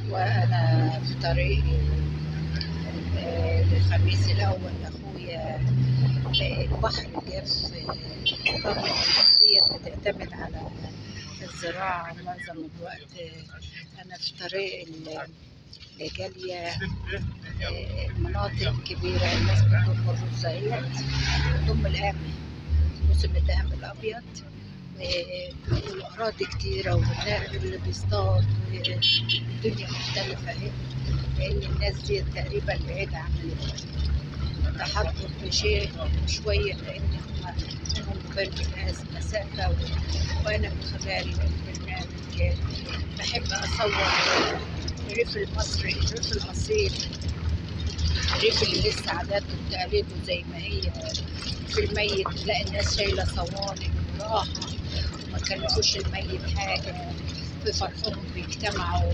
وأنا في طريقي للخميس الأول لأخويا. البحر جاف. رغم إن الناس ديت بتعتمد على الزراعة معظم الوقت. أنا في طريق لجالية. المناطق الكبيرة الناس بتضم الرز اهيت، بتضم القمح، موسم الدهن الأبيض، والأراضي كتيرة واللي بيصطاد. الدنيا مختلفة اهي، لأن الناس دي تقريبا بعيدة عن التحضر بشيء شوية، لأن هم وبين الناس مسافة. وأنا من خلال البرنامج بحب أصور الريف المصري، الريف الأصيل، الريف اللي لسه عاداته وتقاليده زي ما هي. في الميت تلاقي الناس شايلة صواني براحة، ما كلفوش الميت حاجة، في فرحهم بيجتمعوا،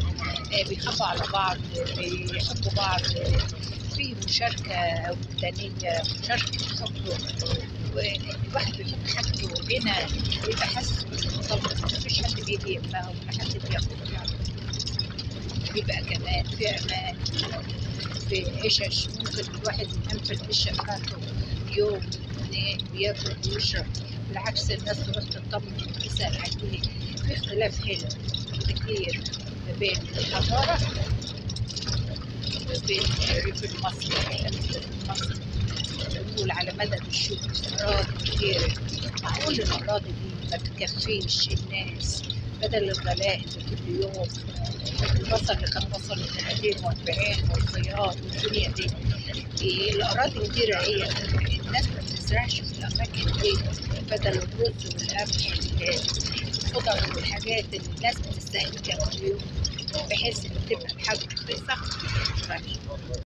بيخافوا على بعض، بيحبوا بعض، في مشاركة وجدانية، مشاركة حب. والواحد بيحط حاجته هنا بيبقى حاسس بالمطمن، مفيش حد بيجي يمها ولا حد بياخد، بيبقى كمان في أمان، في عشش ممكن الواحد ينام في العشة بتاعته يوم اتنين بياكل ويشرب. بالعكس الناس تروح تطمن وتسأل عليه. في اختلاف هنا كتير ما بين الحضارة وما بين الريف المصري. الريف المصري بنقول على مدد الشوف أراضي كتير، معقول الأراضي دي ما تكفيش الناس بدل الغلاء اللي كل يوم. البصل اللي كان وصل ل 30 و40 والخيار والدنيا دي، الأراضي كتيرة هي الناس ما بتزرعش في الأماكن دي بدل الرز والقمح، الخضر والحاجات اللي الناس بتستهلكها كل يوم، بحيث إن تبقى الحاجة رخيصة.